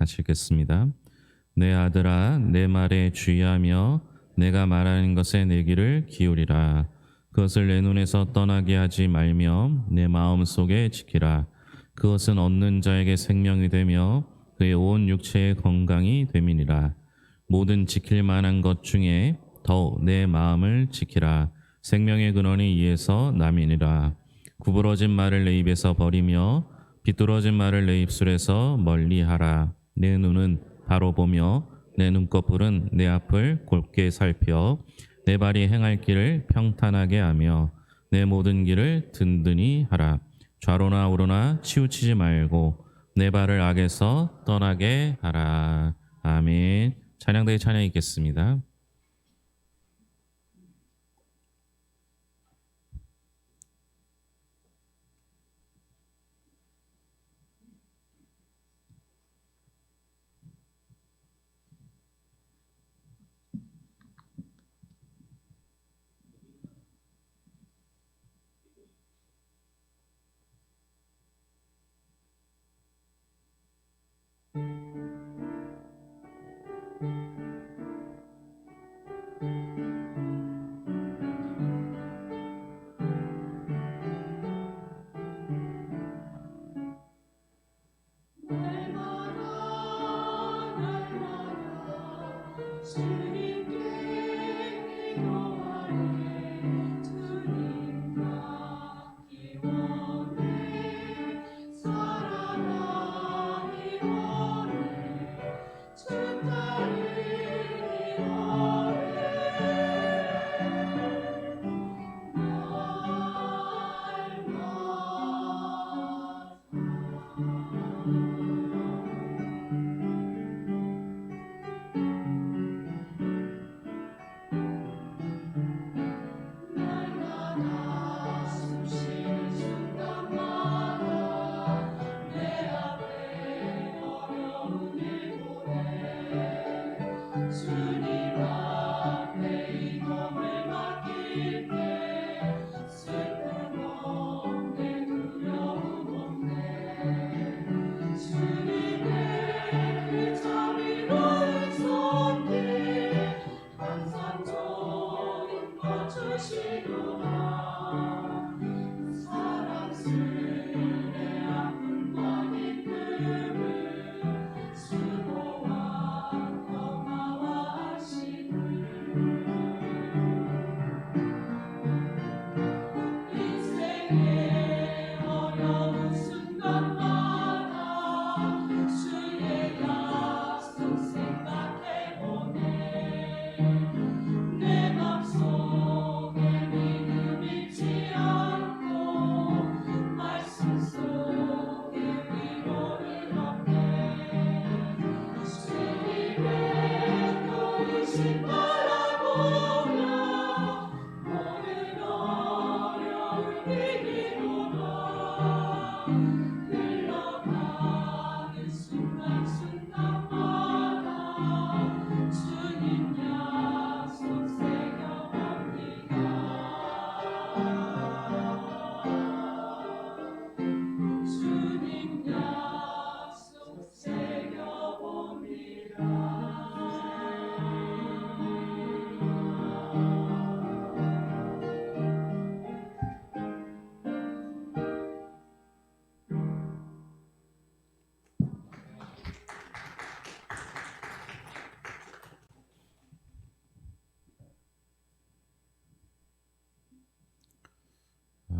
같이 읽겠습니다. 내 아들아, 내 말에 주의하며 내가 말하는 것에 내 귀를 기울이라. 그것을 내 눈에서 떠나게 하지 말며 내 마음 속에 지키라. 그것은 얻는 자에게 생명이 되며 그의 온 육체의 건강이 됨이니라. 모든 지킬 만한 것 중에 더욱 내 마음을 지키라. 생명의 근원이 이에서 남이니라. 구부러진 말을 내 입에서 버리며 비뚤어진 말을 내 입술에서 멀리하라. 내 눈은 바로 보며 내 눈꺼풀은 내 앞을 곧게 살펴 내 발이 행할 길을 평탄하게 하며 내 모든 길을 든든히 하라. 좌로나 우로나 치우치지 말고 내 발을 악에서 떠나게 하라. 아멘. 찬양대의 찬양 있겠습니다.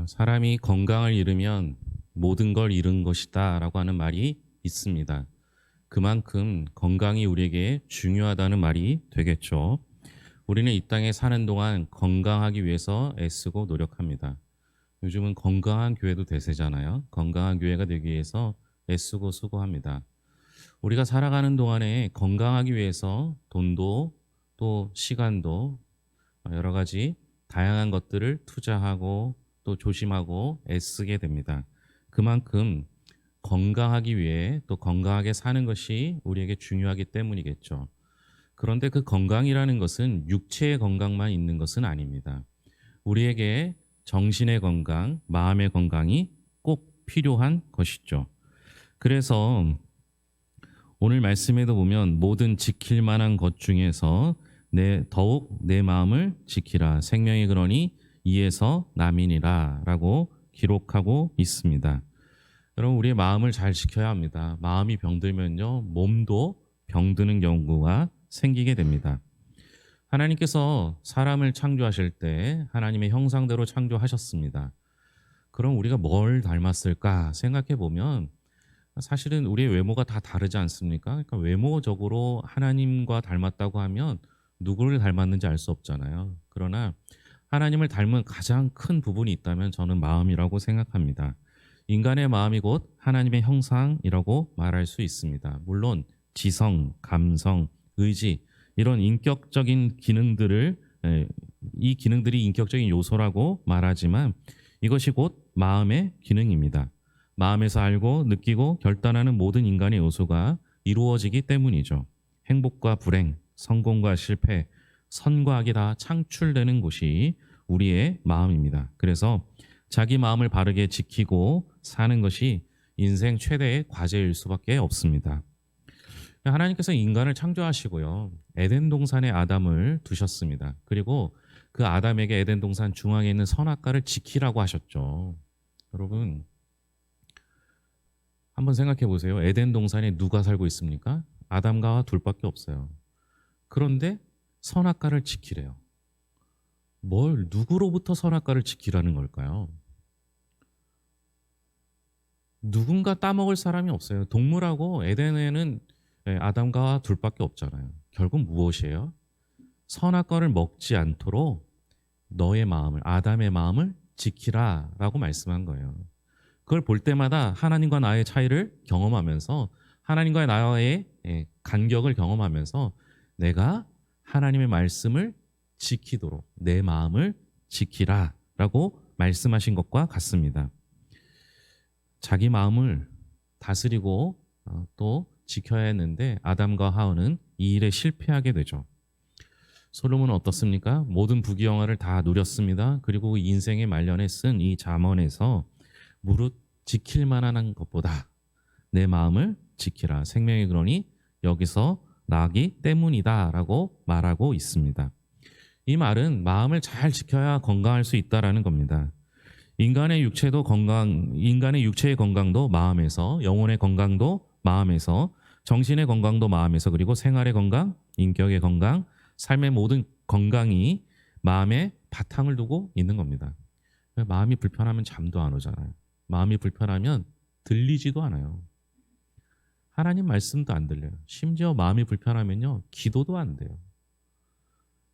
사람이 건강을 잃으면 모든 걸 잃은 것이다 라고 하는 말이 있습니다. 그만큼 건강이 우리에게 중요하다는 말이 되겠죠. 우리는 이 땅에 사는 동안 건강하기 위해서 애쓰고 노력합니다. 요즘은 건강한 교회도 대세잖아요. 건강한 교회가 되기 위해서 애쓰고 수고합니다. 우리가 살아가는 동안에 건강하기 위해서 돈도 또 시간도 여러 가지 다양한 것들을 투자하고 또 조심하고 애쓰게 됩니다. 그만큼 건강하기 위해 또 건강하게 사는 것이 우리에게 중요하기 때문이겠죠. 그런데 그 건강이라는 것은 육체의 건강만 있는 것은 아닙니다. 우리에게 정신의 건강, 마음의 건강이 꼭 필요한 것이죠. 그래서 오늘 말씀에도 보면 모든 지킬 만한 것 중에서 더욱 내 마음을 지키라. 생명이 그러니 이에서 남이니라 라고 기록하고 있습니다. 여러분, 우리의 마음을 잘 지켜야 합니다. 마음이 병들면요, 몸도 병드는 경우가 생기게 됩니다. 하나님께서 사람을 창조하실 때 하나님의 형상대로 창조하셨습니다. 그럼 우리가 뭘 닮았을까 생각해 보면 사실은 우리의 외모가 다 다르지 않습니까? 그러니까 외모적으로 하나님과 닮았다고 하면 누구를 닮았는지 알 수 없잖아요. 그러나 하나님을 닮은 가장 큰 부분이 있다면 저는 마음이라고 생각합니다. 인간의 마음이 곧 하나님의 형상이라고 말할 수 있습니다. 물론 지성, 감성, 의지 이런 인격적인 기능들을 이 기능들이 인격적인 요소라고 말하지만 이것이 곧 마음의 기능입니다. 마음에서 알고 느끼고 결단하는 모든 인간의 요소가 이루어지기 때문이죠. 행복과 불행, 성공과 실패, 선과 악이 다 창출되는 곳이 우리의 마음입니다. 그래서 자기 마음을 바르게 지키고 사는 것이 인생 최대의 과제일 수밖에 없습니다. 하나님께서 인간을 창조하시고요, 에덴 동산에 아담을 두셨습니다. 그리고 그 아담에게 에덴 동산 중앙에 있는 선악과를 지키라고 하셨죠. 여러분, 한번 생각해 보세요. 에덴 동산에 누가 살고 있습니까? 아담과 하와 둘밖에 없어요. 그런데 선악과를 지키래요. 누구로부터 선악과를 지키라는 걸까요? 누군가 따먹을 사람이 없어요. 동물하고 에덴에는 아담과 하와 둘밖에 없잖아요. 결국 무엇이에요? 선악과를 먹지 않도록 너의 마음을, 아담의 마음을 지키라라고 말씀한 거예요. 그걸 볼 때마다 하나님과 나의 차이를 경험하면서 하나님과 나의 간격을 경험하면서 내가 하나님의 말씀을 지키도록 내 마음을 지키라라고 말씀하신 것과 같습니다. 자기 마음을 다스리고 또 지켜야 했는데 아담과 하와는 이 일에 실패하게 되죠. 솔로몬은 어떻습니까? 모든 부귀영화를 다 누렸습니다. 그리고 인생의 말년에 쓴 이 잠언에서 무릇 지킬 만한 것보다 내 마음을 지키라. 생명이 그러니 여기서 나기 때문이다 라고 말하고 있습니다. 이 말은 마음을 잘 지켜야 건강할 수 있다라는 겁니다. 인간의 육체의 건강도 마음에서, 영혼의 건강도 마음에서, 정신의 건강도 마음에서, 그리고 생활의 건강, 인격의 건강, 삶의 모든 건강이 마음에 바탕을 두고 있는 겁니다. 마음이 불편하면 잠도 안 오잖아요. 마음이 불편하면 들리지도 않아요. 하나님 말씀도 안 들려요. 심지어 마음이 불편하면요, 기도도 안 돼요.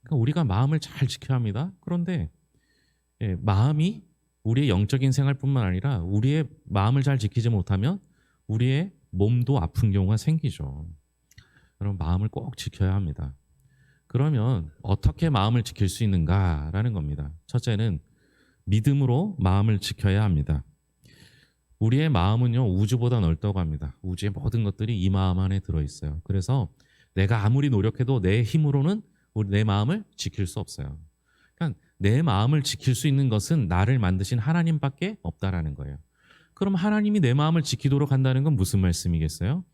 그러니까 우리가 마음을 잘 지켜야 합니다. 그런데 마음이 우리의 영적인 생활뿐만 아니라 우리의 마음을 잘 지키지 못하면 우리의 몸도 아픈 경우가 생기죠. 여러분, 마음을 꼭 지켜야 합니다. 그러면 어떻게 마음을 지킬 수 있는가라는 겁니다. 첫째는 믿음으로 마음을 지켜야 합니다. 우리의 마음은요, 우주보다 넓다고 합니다. 우주의 모든 것들이 이 마음 안에 들어있어요. 그래서 내가 아무리 노력해도 내 힘으로는 내 마음을 지킬 수 없어요. 그러니까 내 마음을 지킬 수 있는 것은 나를 만드신 하나님밖에 없다라는 거예요. 그럼 하나님이 내 마음을 지키도록 한다는 건 무슨 말씀이겠어요?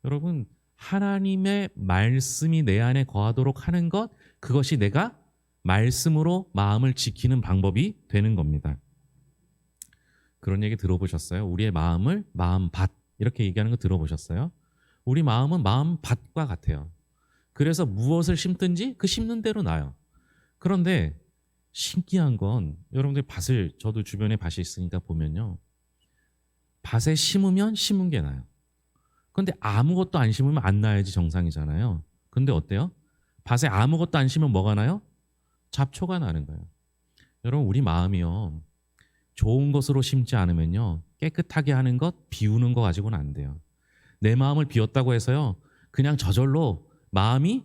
여러분, 하나님의 말씀이 내 안에 거하도록 하는 것, 그것이 내가 말씀으로 마음을 지키는 방법이 되는 겁니다. 그런 얘기 들어보셨어요? 우리의 마음을 마음밭 이렇게 얘기하는 거 들어보셨어요? 우리 마음은 마음밭과 같아요. 그래서 무엇을 심든지 그 심는 대로 나요. 그런데 신기한 건 여러분들 밭을, 저도 주변에 밭이 있으니까 보면요, 밭에 심으면 심은 게 나요. 그런데 아무것도 안 심으면 안 나야지 정상이잖아요. 근데 어때요? 밭에 아무것도 안 심으면 뭐가 나요? 잡초가 나는 거예요. 여러분, 우리 마음이요, 좋은 것으로 심지 않으면요, 깨끗하게 하는 것, 비우는 거 가지고는 안 돼요. 내 마음을 비웠다고 해서요, 그냥 저절로 마음이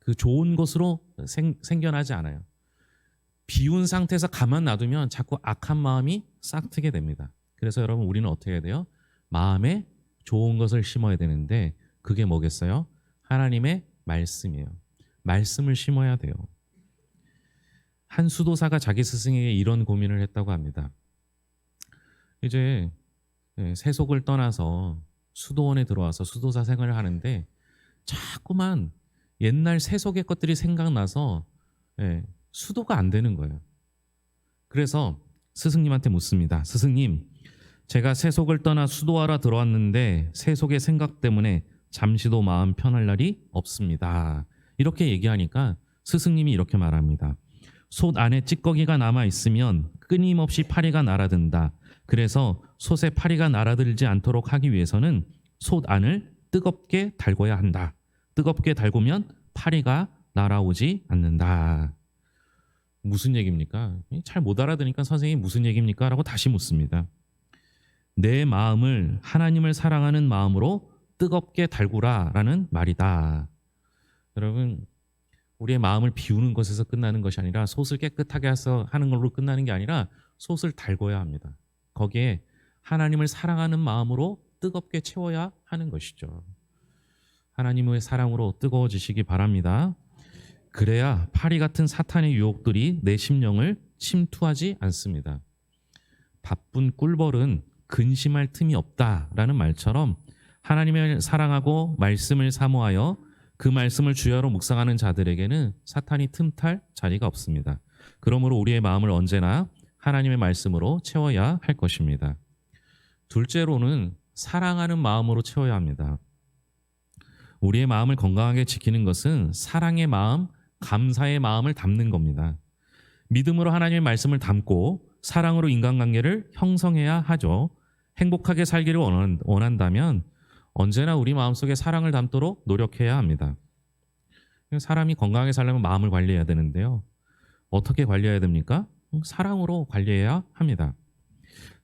그 좋은 것으로 생겨나지 않아요. 비운 상태에서 가만 놔두면 자꾸 악한 마음이 싹트게 됩니다. 그래서 여러분, 우리는 어떻게 해야 돼요? 마음에 좋은 것을 심어야 되는데 그게 뭐겠어요? 하나님의 말씀이에요. 말씀을 심어야 돼요. 한 수도사가 자기 스승에게 이런 고민을 했다고 합니다. 이제 세속을 떠나서 수도원에 들어와서 수도사 생활을 하는데 자꾸만 옛날 세속의 것들이 생각나서 수도가 안 되는 거예요. 그래서 스승님한테 묻습니다. 스승님, 제가 세속을 떠나 수도하러 들어왔는데 세속의 생각 때문에 잠시도 마음 편할 날이 없습니다. 이렇게 얘기하니까 스승님이 이렇게 말합니다. 솥 안에 찌꺼기가 남아 있으면 끊임없이 파리가 날아든다. 그래서 솥에 파리가 날아들지 않도록 하기 위해서는 솥 안을 뜨겁게 달궈야 한다. 뜨겁게 달구면 파리가 날아오지 않는다. 무슨 얘기입니까? 잘 못 알아들으니까 선생님 무슨 얘기입니까? 라고 다시 묻습니다. 내 마음을 하나님을 사랑하는 마음으로 뜨겁게 달구라 라는 말이다. 여러분, 우리의 마음을 비우는 것에서 끝나는 것이 아니라 솥을 깨끗하게 해서 하는 걸로 끝나는 게 아니라 솥을 달궈야 합니다. 거기에 하나님을 사랑하는 마음으로 뜨겁게 채워야 하는 것이죠. 하나님의 사랑으로 뜨거워지시기 바랍니다. 그래야 파리 같은 사탄의 유혹들이 내 심령을 침투하지 않습니다. 바쁜 꿀벌은 근심할 틈이 없다라는 말처럼 하나님을 사랑하고 말씀을 사모하여 그 말씀을 주야로 묵상하는 자들에게는 사탄이 틈탈 자리가 없습니다. 그러므로 우리의 마음을 언제나 하나님의 말씀으로 채워야 할 것입니다. 둘째로는 사랑하는 마음으로 채워야 합니다. 우리의 마음을 건강하게 지키는 것은 사랑의 마음, 감사의 마음을 담는 겁니다. 믿음으로 하나님의 말씀을 담고 사랑으로 인간관계를 형성해야 하죠. 행복하게 살기를 원한다면 언제나 우리 마음속에 사랑을 담도록 노력해야 합니다. 사람이 건강하게 살려면 마음을 관리해야 되는데요. 어떻게 관리해야 됩니까? 사랑으로 관리해야 합니다.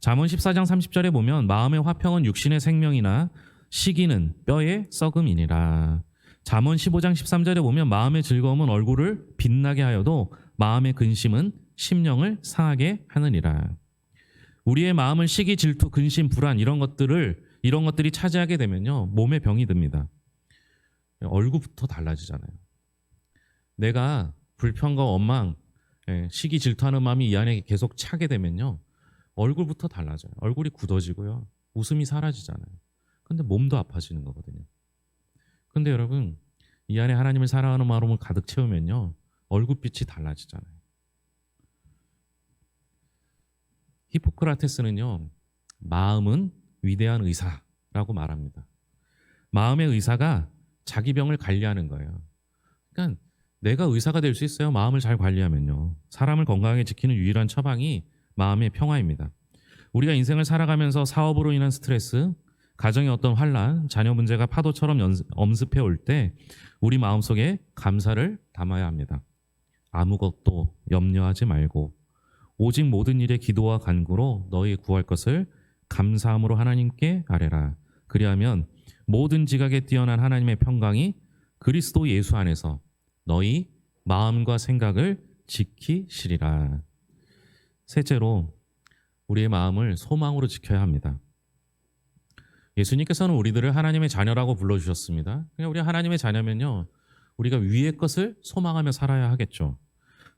잠언 14장 30절에 보면 마음의 화평은 육신의 생명이나 시기는 뼈의 썩음이니라. 잠언 15장 13절에 보면 마음의 즐거움은 얼굴을 빛나게 하여도 마음의 근심은 심령을 상하게 하느니라. 우리의 마음을 시기, 질투, 근심, 불안 이런 것들이 차지하게 되면요, 몸에 병이 듭니다. 얼굴부터 달라지잖아요. 내가 불평과 원망, 시기, 질투하는 마음이 이 안에 계속 차게 되면요, 얼굴부터 달라져요. 얼굴이 굳어지고요, 웃음이 사라지잖아요. 근데 몸도 아파지는 거거든요. 근데 여러분, 이 안에 하나님을 사랑하는 마음을 가득 채우면요, 얼굴빛이 달라지잖아요. 히포크라테스는요, 마음은 위대한 의사라고 말합니다. 마음의 의사가 자기 병을 관리하는 거예요. 그러니까 내가 의사가 될 수 있어요. 마음을 잘 관리하면요. 사람을 건강하게 지키는 유일한 처방이 마음의 평화입니다. 우리가 인생을 살아가면서 사업으로 인한 스트레스, 가정의 어떤 환란, 자녀 문제가 파도처럼 엄습해 올 때 우리 마음속에 감사를 담아야 합니다. 아무것도 염려하지 말고 오직 모든 일에 기도와 간구로 너희 구할 것을 감사함으로 하나님께 아뢰라. 그리하면 모든 지각에 뛰어난 하나님의 평강이 그리스도 예수 안에서 너희 마음과 생각을 지키시리라. 셋째로 우리의 마음을 소망으로 지켜야 합니다. 예수님께서는 우리들을 하나님의 자녀라고 불러주셨습니다. 그냥 우리 하나님의 자녀면요, 우리가 위의 것을 소망하며 살아야 하겠죠.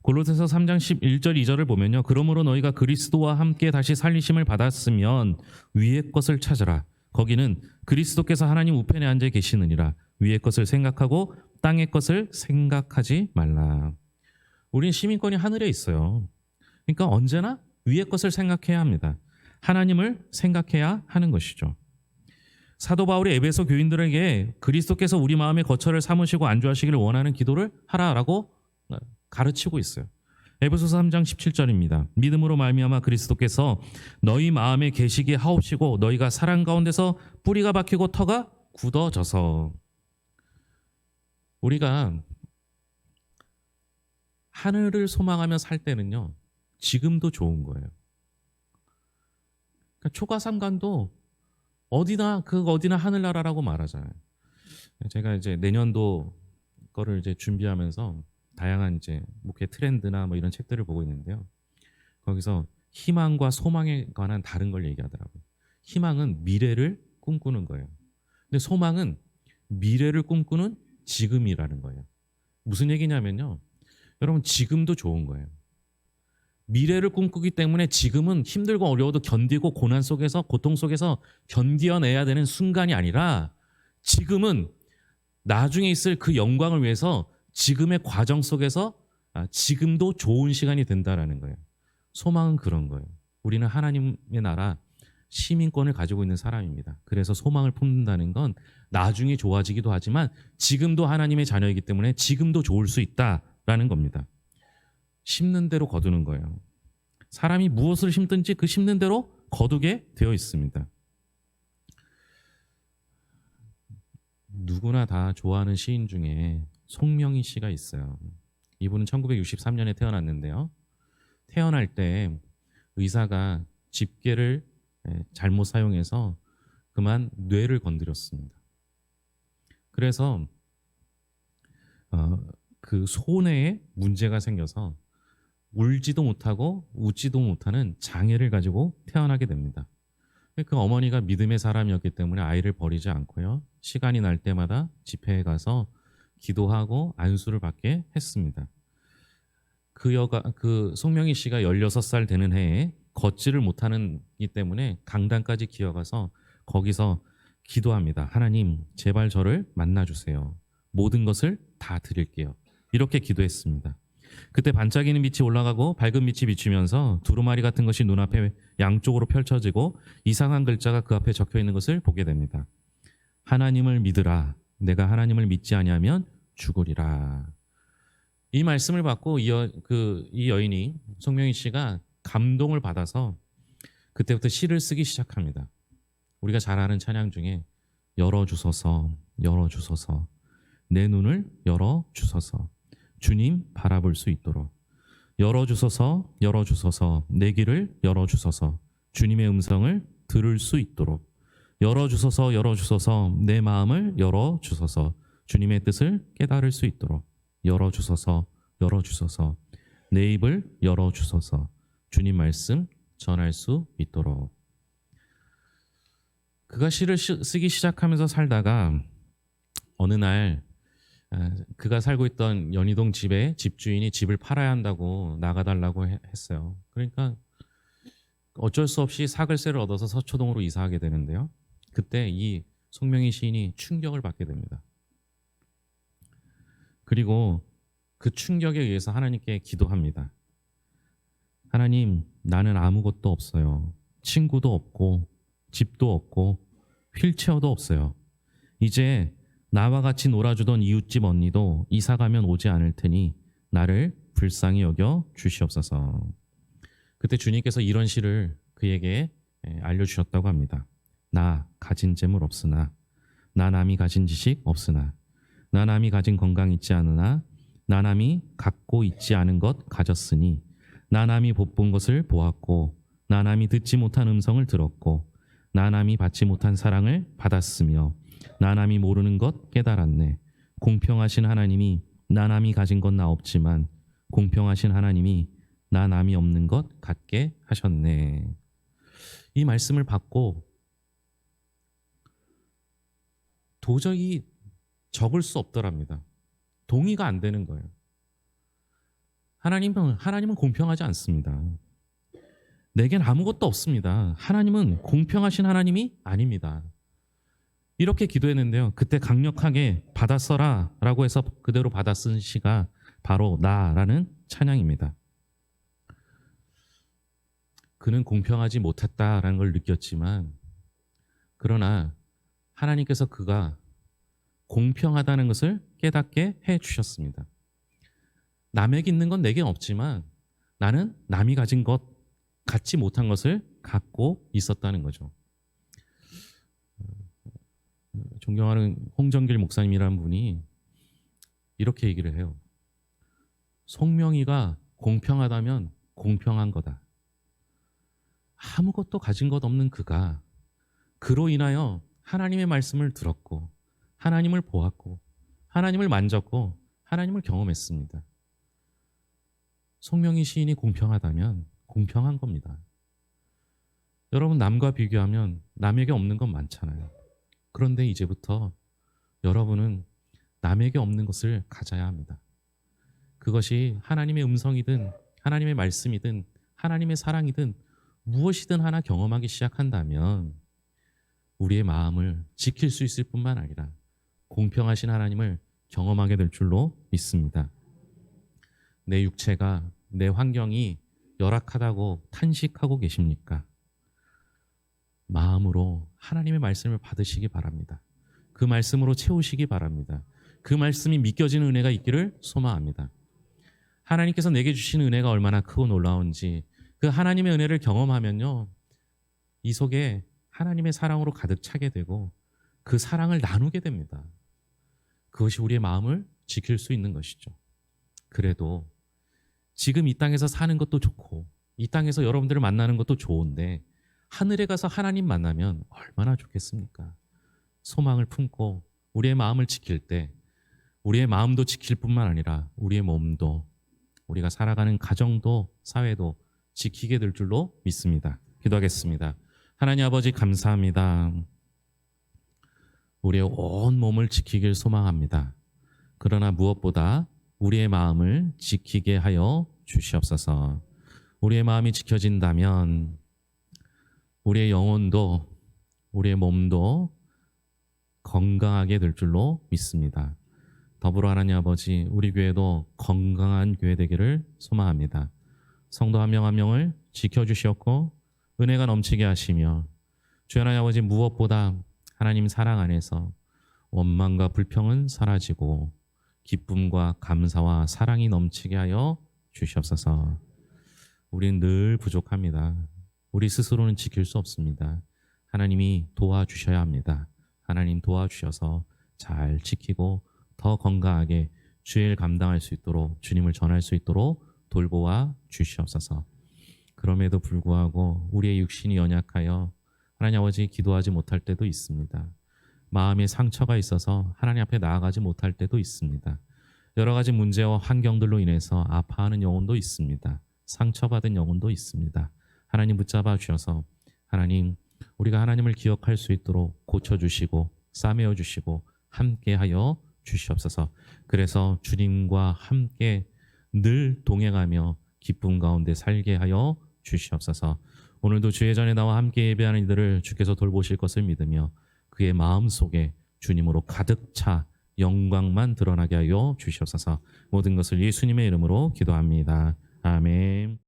골로새서 3장 11절 2절을 보면요, 그러므로 너희가 그리스도와 함께 다시 살리심을 받았으면 위의 것을 찾으라. 거기는 그리스도께서 하나님 우편에 앉아 계시느니라. 위의 것을 생각하고 땅의 것을 생각하지 말라. 우리는 시민권이 하늘에 있어요. 그러니까 언제나 위의 것을 생각해야 합니다. 하나님을 생각해야 하는 것이죠. 사도 바울이 에베소 교인들에게 그리스도께서 우리 마음의 거처를 삼으시고 안주하시기를 원하는 기도를 하라라고 가르치고 있어요. 에베소서 3장 17절입니다. 믿음으로 말미암아 그리스도께서 너희 마음에 계시게 하옵시고 너희가 사랑 가운데서 뿌리가 박히고 터가 굳어져서. 우리가 하늘을 소망하며 살 때는요, 지금도 좋은 거예요. 그러니까 초가삼간도 어디나 하늘나라라고 말하잖아요. 제가 이제 내년도 거를 이제 준비하면서 다양한 이제 목회 트렌드나 뭐 이런 책들을 보고 있는데요. 거기서 희망과 소망에 관한 다른 걸 얘기하더라고요. 희망은 미래를 꿈꾸는 거예요. 근데 소망은 미래를 꿈꾸는 지금이라는 거예요. 무슨 얘기냐면요, 여러분 지금도 좋은 거예요. 미래를 꿈꾸기 때문에 지금은 힘들고 어려워도 견디고 고난 속에서 고통 속에서 견디어내야 되는 순간이 아니라 지금은 나중에 있을 그 영광을 위해서 지금의 과정 속에서 지금도 좋은 시간이 된다라는 거예요. 소망은 그런 거예요. 우리는 하나님의 나라 시민권을 가지고 있는 사람입니다. 그래서 소망을 품는다는 건 나중에 좋아지기도 하지만 지금도 하나님의 자녀이기 때문에 지금도 좋을 수 있다라는 겁니다. 심는 대로 거두는 거예요. 사람이 무엇을 심든지 그 심는 대로 거두게 되어 있습니다. 누구나 다 좋아하는 시인 중에 송명희 씨가 있어요. 이분은 1963년에 태어났는데요. 태어날 때 의사가 집게를 잘못 사용해서 그만 뇌를 건드렸습니다. 그래서 그 손에 문제가 생겨서 울지도 못하고 웃지도 못하는 장애를 가지고 태어나게 됩니다. 그 어머니가 믿음의 사람이었기 때문에 아이를 버리지 않고요. 시간이 날 때마다 집회에 가서 기도하고 안수를 받게 했습니다. 그 송명희 씨가 16살 되는 해에 걷지를 못하는기 때문에 강단까지 기어가서 거기서 기도합니다. 하나님, 제발 저를 만나주세요. 모든 것을 다 드릴게요. 이렇게 기도했습니다. 그때 반짝이는 빛이 올라가고 밝은 빛이 비추면서 두루마리 같은 것이 눈앞에 양쪽으로 펼쳐지고 이상한 글자가 그 앞에 적혀 있는 것을 보게 됩니다. 하나님을 믿으라. 내가 하나님을 믿지 아니하면 죽으리라. 이 말씀을 받고 이 여인이 송명희 씨가 감동을 받아서 그때부터 시를 쓰기 시작합니다. 우리가 잘 아는 찬양 중에 열어주소서, 열어주소서, 내 눈을 열어주소서, 주님 바라볼 수 있도록 열어주소서, 열어주소서, 내 길을 열어주소서, 주님의 음성을 들을 수 있도록 열어주소서, 열어주소서, 내 마음을 열어주소서, 주님의 뜻을 깨달을 수 있도록 열어주소서, 열어주소서, 내 입을 열어주소서, 주님 말씀 전할 수 있도록. 그가 시를 쓰기 시작하면서 살다가 어느 날 그가 살고 있던 연희동 집에 집주인이 집을 팔아야 한다고 나가달라고 했어요. 그러니까 어쩔 수 없이 사글세를 얻어서 서초동으로 이사하게 되는데요. 그때 이 송명희 시인이 충격을 받게 됩니다. 그리고 그 충격에 의해서 하나님께 기도합니다. 하나님, 나는 아무것도 없어요. 친구도 없고 집도 없고 휠체어도 없어요. 이제 나와 같이 놀아주던 이웃집 언니도 이사가면 오지 않을 테니 나를 불쌍히 여겨 주시옵소서. 그때 주님께서 이런 시를 그에게 알려주셨다고 합니다. 나 가진 재물 없으나, 나 남이 가진 지식 없으나, 나 남이 가진 건강 있지 않으나, 나 남이 갖고 있지 않은 것 가졌으니, 나 남이 못 본 것을 보았고, 나 남이 듣지 못한 음성을 들었고, 나 남이 받지 못한 사랑을 받았으며, 나 남이 모르는 것 깨달았네. 공평하신 하나님이 나 남이 가진 건 나 없지만 공평하신 하나님이 나 남이 없는 것 갖게 하셨네. 이 말씀을 받고 도저히 적을 수 없더랍니다. 동의가 안 되는 거예요. 하나님은 공평하지 않습니다. 내겐 아무것도 없습니다. 하나님은 공평하신 하나님이 아닙니다. 이렇게 기도했는데요. 그때 강력하게 받아 써라 라고 해서 그대로 받아 쓴 시가 바로 나라는 찬양입니다. 그는 공평하지 못했다라는 걸 느꼈지만 그러나 하나님께서 그가 공평하다는 것을 깨닫게 해 주셨습니다. 남에게 있는 건 내게 없지만 나는 남이 가진 것, 갖지 못한 것을 갖고 있었다는 거죠. 존경하는 홍정길 목사님이라는 분이 이렇게 얘기를 해요. 송명희가 공평하다면 공평한 거다. 아무것도 가진 것 없는 그가 그로 인하여 하나님의 말씀을 들었고 하나님을 보았고 하나님을 만졌고 하나님을 경험했습니다. 송명희 시인이 공평하다면 공평한 겁니다. 여러분, 남과 비교하면 남에게 없는 건 많잖아요. 그런데 이제부터 여러분은 남에게 없는 것을 가져야 합니다. 그것이 하나님의 음성이든 하나님의 말씀이든 하나님의 사랑이든 무엇이든 하나 경험하기 시작한다면 우리의 마음을 지킬 수 있을 뿐만 아니라 공평하신 하나님을 경험하게 될 줄로 믿습니다. 내 육체가, 내 환경이 열악하다고 탄식하고 계십니까? 마음으로 하나님의 말씀을 받으시기 바랍니다. 그 말씀으로 채우시기 바랍니다. 그 말씀이 믿겨지는 은혜가 있기를 소망합니다. 하나님께서 내게 주신 은혜가 얼마나 크고 놀라운지 그 하나님의 은혜를 경험하면요, 이 속에 하나님의 사랑으로 가득 차게 되고 그 사랑을 나누게 됩니다. 그것이 우리의 마음을 지킬 수 있는 것이죠. 그래도 지금 이 땅에서 사는 것도 좋고 이 땅에서 여러분들을 만나는 것도 좋은데 하늘에 가서 하나님 만나면 얼마나 좋겠습니까? 소망을 품고 우리의 마음을 지킬 때 우리의 마음도 지킬 뿐만 아니라 우리의 몸도, 우리가 살아가는 가정도 사회도 지키게 될 줄로 믿습니다. 기도하겠습니다. 하나님 아버지 감사합니다. 우리의 온 몸을 지키길 소망합니다. 그러나 무엇보다 우리의 마음을 지키게 하여 주시옵소서. 우리의 마음이 지켜진다면 우리의 영혼도 우리의 몸도 건강하게 될 줄로 믿습니다. 더불어 하나님 아버지, 우리 교회도 건강한 교회 되기를 소망합니다. 성도 한 명 한 명을 지켜주시옵고 은혜가 넘치게 하시며 주 하나님 아버지, 무엇보다 하나님 사랑 안에서 원망과 불평은 사라지고 기쁨과 감사와 사랑이 넘치게 하여 주시옵소서. 우리는 늘 부족합니다. 우리 스스로는 지킬 수 없습니다. 하나님이 도와주셔야 합니다. 하나님 도와주셔서 잘 지키고 더 건강하게 주의 일 감당할 수 있도록, 주님을 전할 수 있도록 돌보아 주시옵소서. 그럼에도 불구하고 우리의 육신이 연약하여 하나님 아버지 기도하지 못할 때도 있습니다. 마음에 상처가 있어서 하나님 앞에 나아가지 못할 때도 있습니다. 여러 가지 문제와 환경들로 인해서 아파하는 영혼도 있습니다. 상처받은 영혼도 있습니다. 하나님 붙잡아 주셔서 하나님, 우리가 하나님을 기억할 수 있도록 고쳐주시고 싸매어 주시고 함께하여 주시옵소서. 그래서 주님과 함께 늘 동행하며 기쁨 가운데 살게 하여 주시옵소서. 오늘도 주의 전에 나와 함께 예배하는 이들을 주께서 돌보실 것을 믿으며 그의 마음 속에 주님으로 가득 차 영광만 드러나게 하여 주시옵소서. 모든 것을 예수님의 이름으로 기도합니다. 아멘.